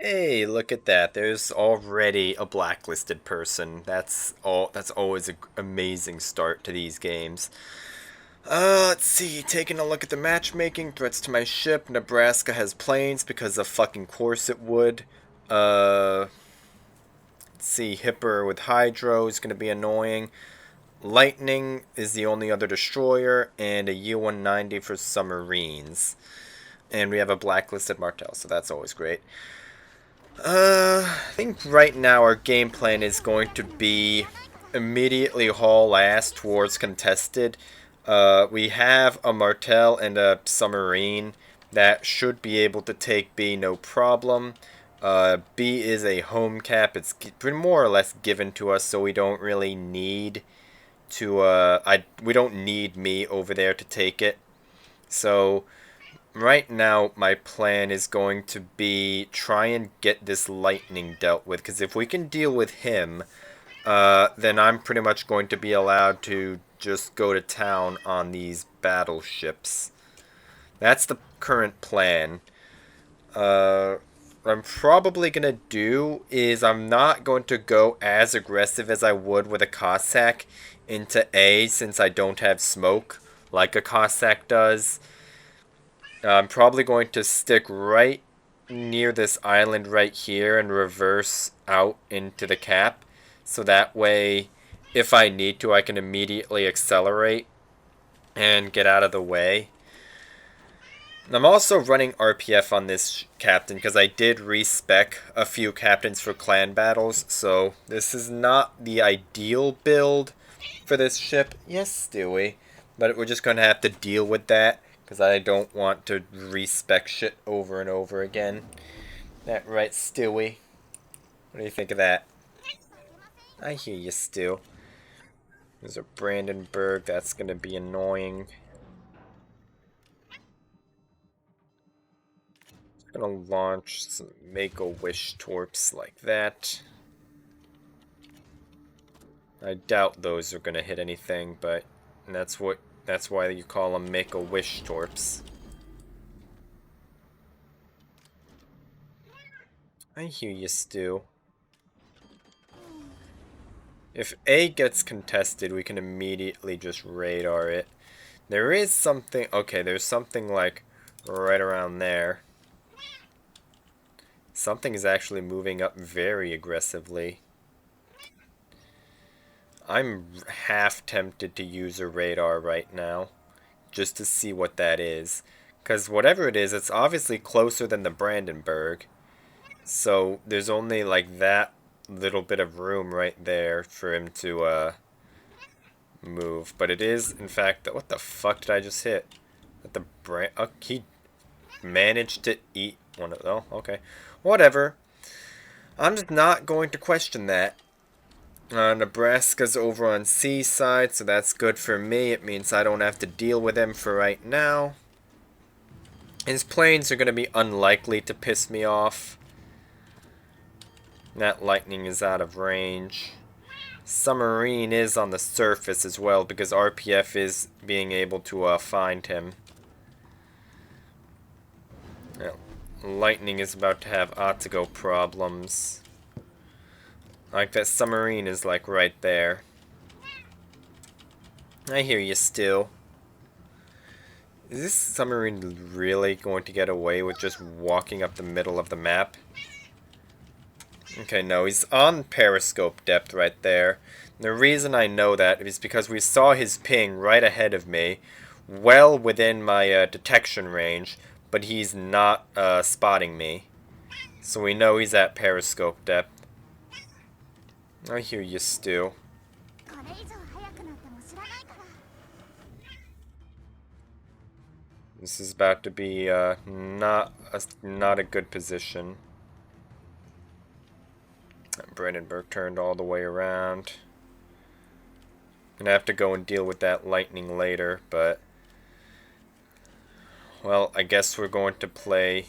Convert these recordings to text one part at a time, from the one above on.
Hey, look at that. There's already a blacklisted person. That's always an amazing start to these games. Let's see. Taking a look at the matchmaking. Threats to my ship. Nebraska has planes because of fucking course it would. Let's see. Hipper with Hydro is going to be annoying. Lightning is the only other destroyer. And a U-190 for submarines. And we have a blacklisted Martel, so that's always great. I think right now our game plan is going to be immediately haul ass towards contested. We have a Martel and a submarine that should be able to take B no problem. B is a home cap. It's pretty more or less given to us, so we don't really need to. We don't need me over there to take it. So right now, my plan is going to be try and get this lightning dealt with, because if we can deal with him, then I'm pretty much going to be allowed to just go to town on these battleships. That's the current plan. What I'm probably going to do is I'm not going to go as aggressive as I would with a Cossack into A, since I don't have smoke like a Cossack does. I'm probably going to stick right near this island right here and reverse out into the cap. So that way, if I need to, I can immediately accelerate and get out of the way. I'm also running RPF on this captain because I did respec a few captains for clan battles. So this is not the ideal build for this ship. Yes, Stewie. But we're just going to have to deal with that, because I don't want to respec shit over and over again. That right, Stewie? What do you think of that? I hear you, Stu. There's a Brandenburg. That's going to be annoying. I'm going to launch some Make-A-Wish torps like that. I doubt those are going to hit anything, but that's why you call them Make-A-Wish torps. I hear you, Stu. If A gets contested, we can immediately just radar it. There is something... Okay, there's something like right around there. Something is actually moving up very aggressively. I'm half tempted to use a radar right now, just to see what that is. Because whatever it is, it's obviously closer than the Brandenburg. So there's only like that little bit of room right there for him to move. But it is, in fact, what the fuck did I just hit? He managed to eat one of... Oh, okay. Whatever. I'm just not going to question that. Nebraska's over on C side, so that's good for me. It means I don't have to deal with him for right now. His planes are going to be unlikely to piss me off. That lightning is out of range. Submarine is on the surface as well, because RPF is being able to find him. Well, lightning is about to have Otago problems. Like, that submarine is like right there. I hear you still. Is this submarine really going to get away with just walking up the middle of the map? Okay, no, he's on periscope depth right there. The reason I know that is because we saw his ping right ahead of me, well within my detection range, but he's not spotting me. So we know he's at periscope depth. I hear you, Stu. This is about to be not a good position. Brandenburg turned all the way around. Gonna have to go and deal with that lightning later, but... Well, I guess we're going to play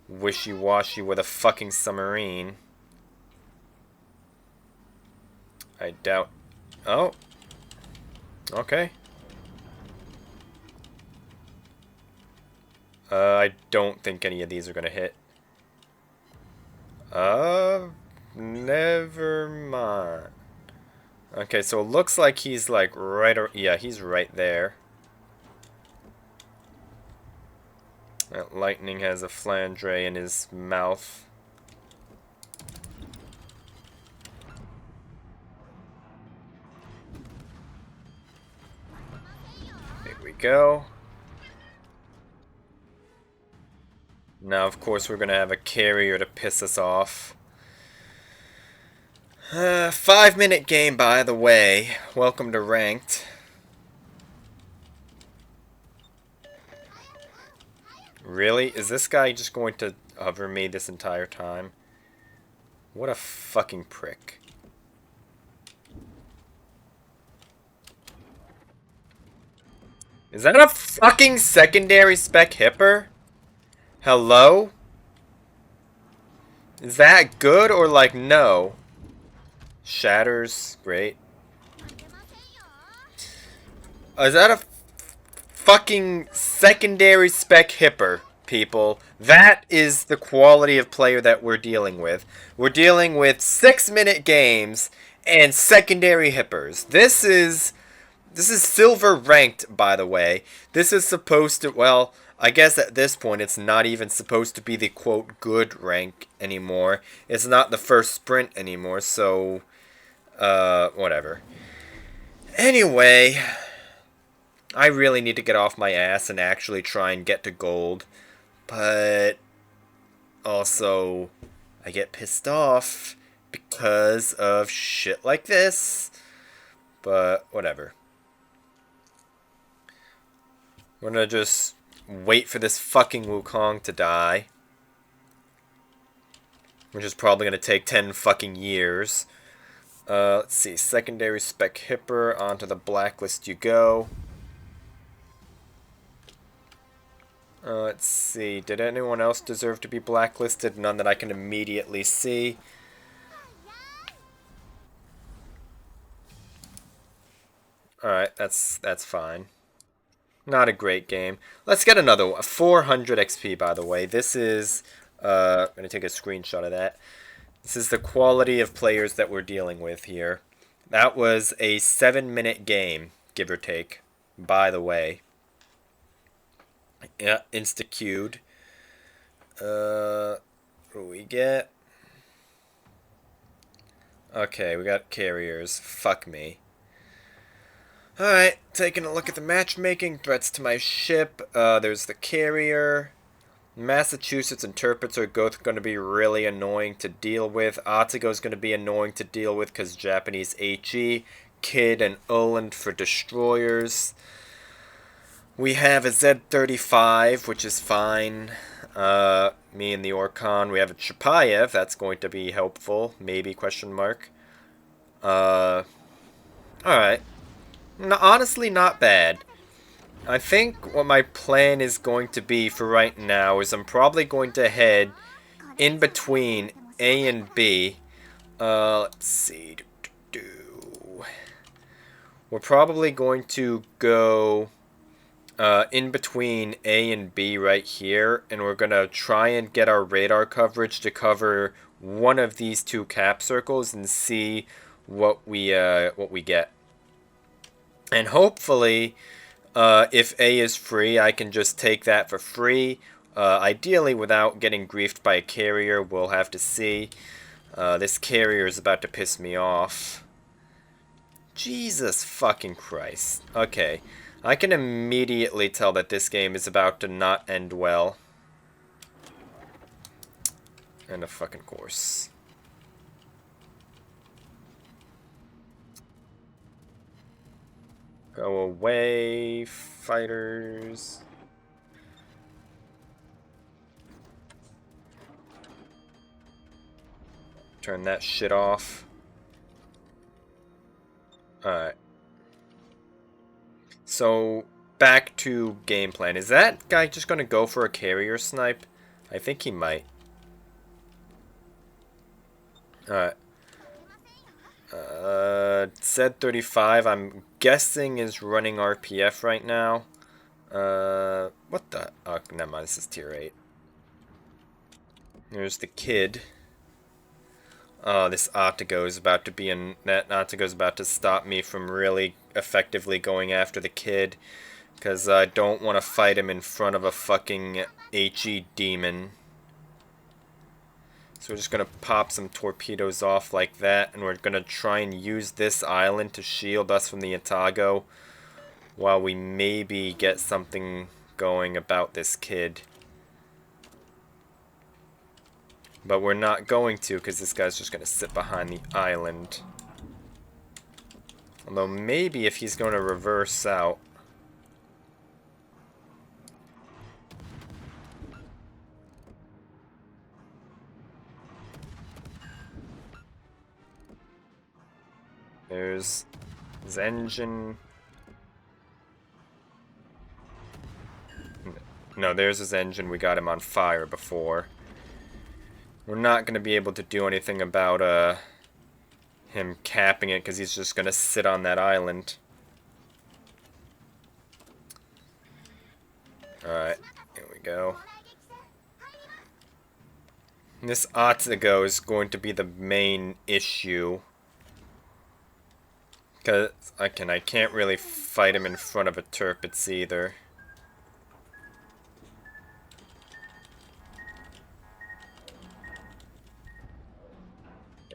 wishy-washy with a fucking submarine. I doubt... Oh! Okay. I don't think any of these are gonna hit. Never mind. Okay, so it looks like he's like right, yeah, he's right there. That lightning has a flange in his mouth. Here we go. Now, of course, we're gonna have a carrier to piss us off. 5-minute game, by the way. Welcome to Ranked. Really? Is this guy just going to hover me this entire time? What a fucking prick. Is that a fucking secondary spec hipper? Hello? Is that good or like no? Shatters, great. Is that a fucking secondary spec hipper, people? That is the quality of player that we're dealing with. We're dealing with 6-minute games and secondary hippers. This is silver ranked, by the way. This is supposed to, well, I guess at this point it's not even supposed to be the quote good rank anymore. It's not the first sprint anymore, so whatever. Anyway, I really need to get off my ass and actually try and get to gold. But also I get pissed off because of shit like this. But whatever. We're gonna just wait for this fucking Wukong to die. Which is probably gonna take 10 fucking years. Let's see. Secondary spec hipper. Onto the blacklist you go. Let's see. Did anyone else deserve to be blacklisted? None that I can immediately see. Alright, that's fine. Not a great game. Let's get another one. 400 XP, by the way. This is... I'm going to take a screenshot of that. This is the quality of players that we're dealing with here. That was a 7-minute game, give or take, by the way. Yeah, insta-queued. What do we get? Okay, we got carriers. Fuck me. Alright, taking a look at the matchmaking. Threats to my ship. There's the carrier. Massachusetts and Tirpitz are both going to be really annoying to deal with. Atago is going to be annoying to deal with because Japanese HE. Kid and Oland for destroyers. We have a Z-35, which is fine. Me and the Orkan. We have a Chapayev. That's going to be helpful. Maybe, question mark. Alright. No, honestly, not bad. I think what my plan is going to be for right now is I'm probably going to head in between A and B. Let's see. We're probably going to go in between A and B right here, and we're going to try and get our radar coverage to cover one of these two cap circles and see what we get. And hopefully, if A is free, I can just take that for free. Ideally, without getting griefed by a carrier, we'll have to see. This carrier is about to piss me off. Jesus fucking Christ. Okay, I can immediately tell that this game is about to not end well. And of fucking course. Go away, fighters. Turn that shit off. Alright. So, back to game plan. Is that guy just gonna go for a carrier snipe? I think he might. Alright. Z-35, I'm guessing is running RPF right now. What the? Oh, never mind, this is tier 8. There's the kid. Oh, this Octago is about to be in. That Octago is about to stop me from really effectively going after the kid. Because I don't want to fight him in front of a fucking HE demon. So we're just going to pop some torpedoes off like that. And we're going to try and use this island to shield us from the Otago. While we maybe get something going about this kid. But we're not going to, because this guy's just going to sit behind the island. Although maybe if he's going to reverse out. There's his engine. No, there's his engine. We got him on fire before. We're not going to be able to do anything about him capping it because he's just going to sit on that island. Alright, here we go. This Otsugo is going to be the main issue. Because I can't really fight him in front of a Tirpitz either.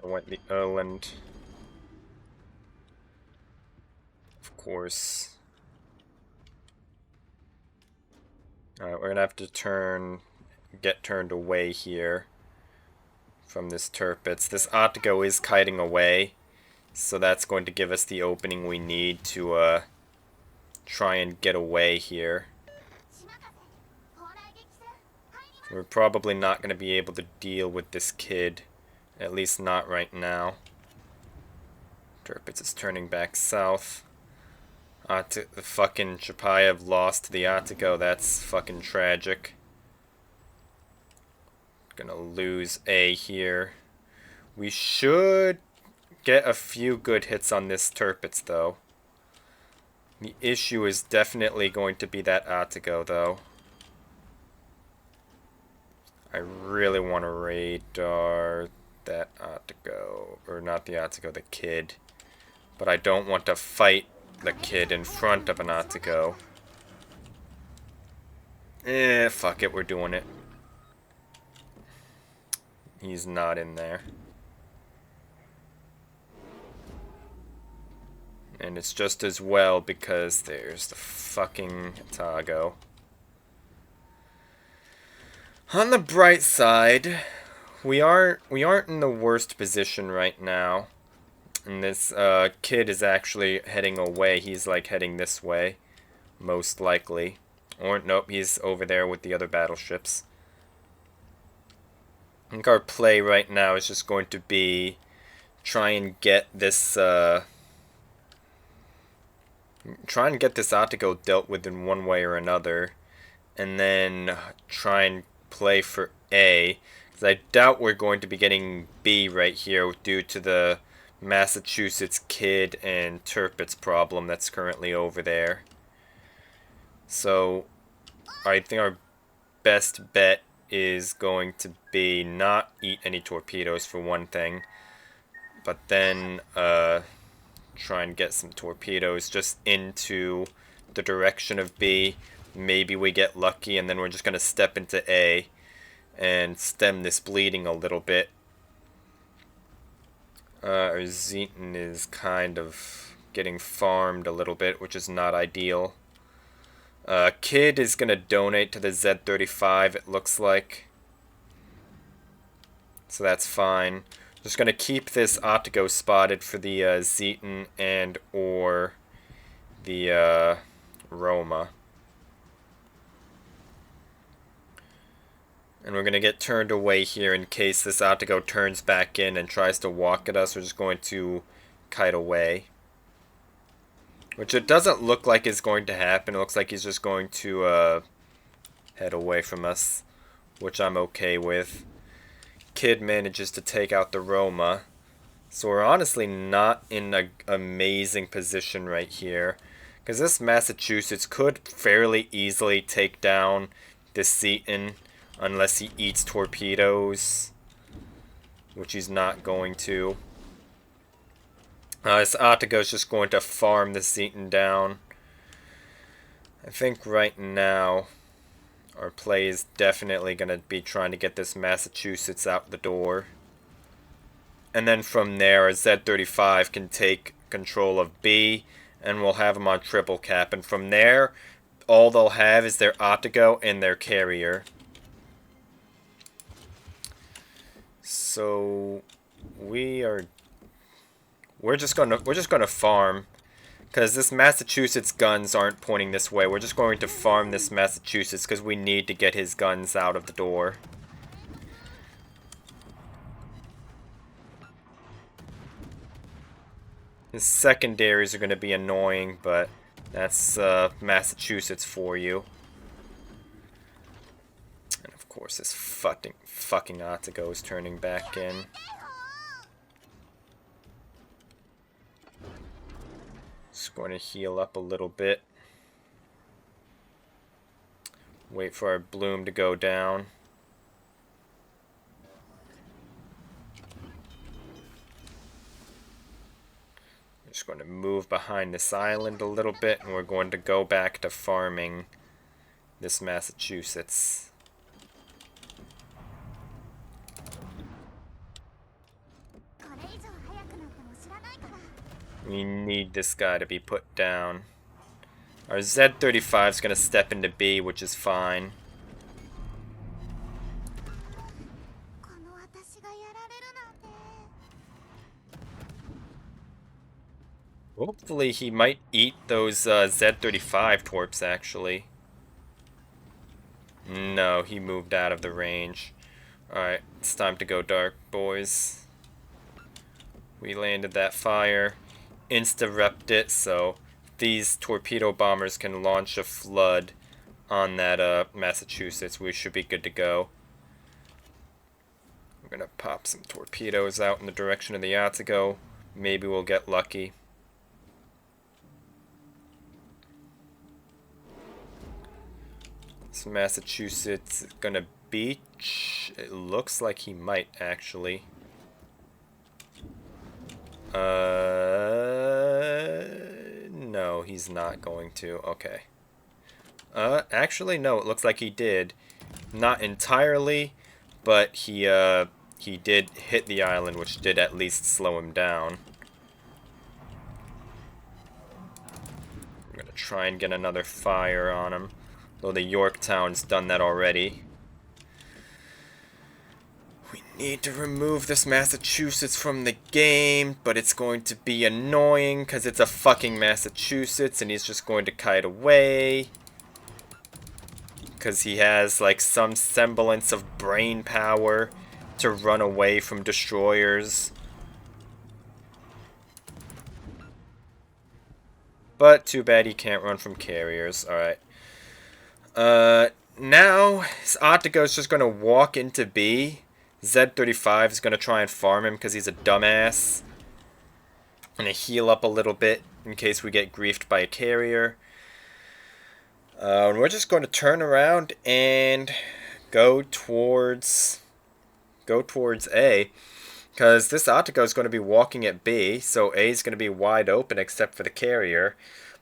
I went the island. Of course. Alright, we're gonna have to get turned away here from this Tirpitz. This Otgo is kiting away, so that's going to give us the opening we need to try and get away here. We're probably not going to be able to deal with this kid, at least not right now. Tirpitz is turning back south. The fucking Chapayev lost to the Otgo. That's fucking tragic. Gonna lose A here. We should get a few good hits on this Tirpitz, though. The issue is definitely going to be that Otgo, though. I really want to radar that Otgo. Or not the Otgo, the kid. But I don't want to fight the kid in front of an Otgo. Fuck it, we're doing it. He's not in there. And it's just as well because there's the fucking Otago. On the bright side, we aren't in the worst position right now. And this kid is actually heading away. He's like heading this way, most likely. Or nope, he's over there with the other battleships. I think our play right now is just going to be try and get this Otgo dealt with in one way or another, and then try and play for A, because I doubt we're going to be getting B right here due to the Massachusetts kid and Tirpitz problem that's currently over there. So I think our best bet is going to be not eat any torpedoes for one thing, but then try and get some torpedoes just into the direction of B. Maybe we get lucky and then we're just going to step into A and stem this bleeding a little bit. Our Zeton is kind of getting farmed a little bit, which is not ideal. Kid is going to donate to the Z-35, it looks like. So that's fine. Just going to keep this Otgo spotted for the Zeton and or the Roma. And we're going to get turned away here in case this Otgo turns back in and tries to walk at us. We're just going to kite away. Which it doesn't look like is going to happen. It looks like he's just going to head away from us, which I'm okay with. Kid manages to take out the Roma. So we're honestly not in an amazing position right here. Because this Massachusetts could fairly easily take down this Zeton unless he eats torpedoes. which he's not going to. This Atago's just going to farm the Zeton down. I think right now our play is definitely going to be trying to get this Massachusetts out the door. And then from there, a Z35 can take control of B, and we'll have them on triple cap. And from there, all they'll have is their Atago and their carrier. So we're just gonna farm, because this Massachusetts guns aren't pointing this way. We're just going to farm this Massachusetts because we need to get his guns out of the door. His secondaries are going to be annoying, but that's Massachusetts for you. And of course, this fucking Atago is turning back in. Just going to heal up a little bit. Wait for our bloom to go down. Just going to move behind this island a little bit, and we're going to go back to farming this Massachusetts. We need this guy to be put down. Our Z35 is going to step into B, which is fine. Hopefully he might eat those Z35 torps, actually. No, he moved out of the range. Alright, it's time to go dark, boys. We landed that fire. Insta-repped it, so these torpedo bombers can launch a flood on that Massachusetts. We should be good to go. We're gonna pop some torpedoes out in the direction of the Atago. Maybe we'll get lucky. So Massachusetts is gonna beach. It looks like he might actually. No, he's not going to. Okay. Actually, no, it looks like he did. Not entirely, but he did hit the island, which did at least slow him down. I'm gonna try and get another fire on him, though the Yorktown's done that already. We need to remove this Massachusetts from the game, but it's going to be annoying because it's a fucking Massachusetts and he's just going to kite away. Because he has like some semblance of brain power to run away from destroyers. But too bad he can't run from carriers. Alright. Now, Atago's just going to walk into B. Z35 is going to try and farm him because he's a dumbass. I'm going to heal up a little bit in case we get griefed by a carrier. We're just going to turn around and go towards A. Because this Atago is going to be walking at B, so A is going to be wide open except for the carrier.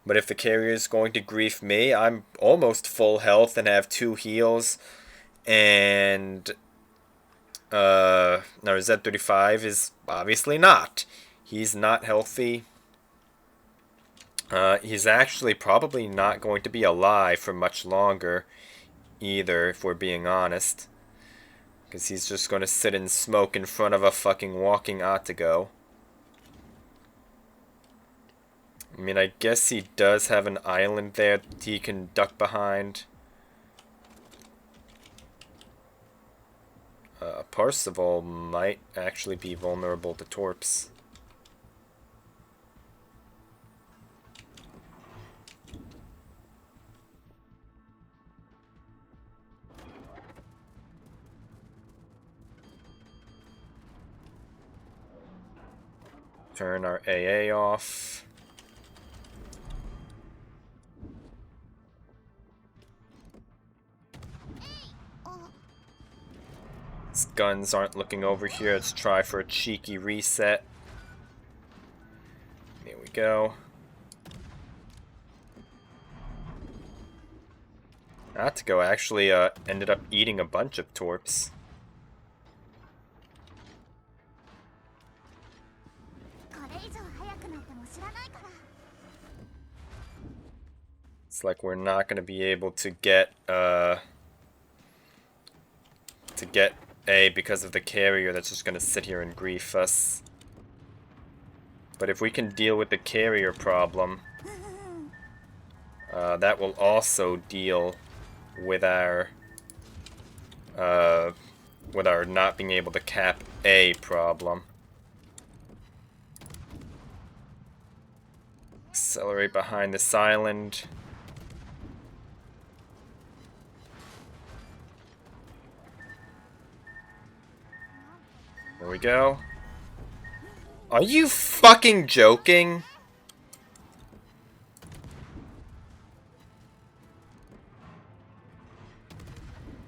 But if the carrier is going to grief me, I'm almost full health and have 2 heals. And our Z35 is obviously not. He's not healthy. He's actually probably not going to be alive for much longer either, if we're being honest. Because he's just going to sit and smoke in front of a fucking walking Atago. I mean, I guess he does have an island there that he can duck behind. Parseval might actually be vulnerable to torps. Turn our AA off. This guns aren't looking over here. Let's try for a cheeky reset. Here we go. Not to go, I actually ended up eating a bunch of torps. It's like we're not going to be able to get A because of the carrier that's just going to sit here and grief us. But if we can deal with the carrier problem, that will also deal with our not being able to cap A problem. Accelerate behind this island. There we go. Are you fucking joking?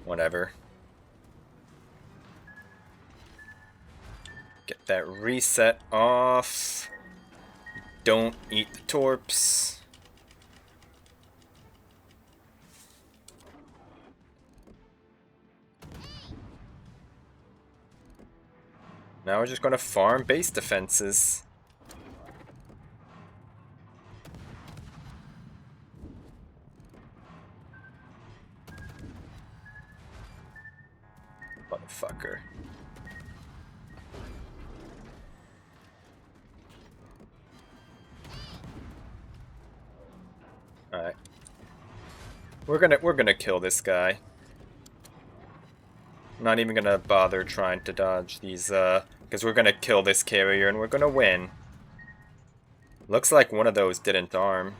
Whatever. Get that reset off. Don't eat the torps. Now we're just going to farm base defenses. Motherfucker. Alright. We're gonna kill this guy. Not even gonna bother trying to dodge these, because we're gonna kill this carrier and we're gonna win. Looks like one of those didn't arm.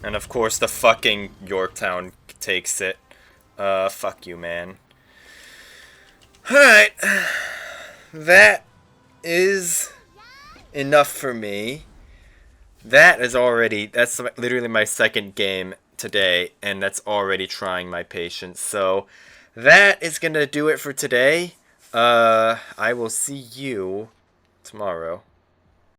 And of course the fucking Yorktown takes it. Fuck you, man. Alright. That is enough for me. That's literally my second game today, and that's already trying my patience. So that is gonna do it for today. I will see you tomorrow.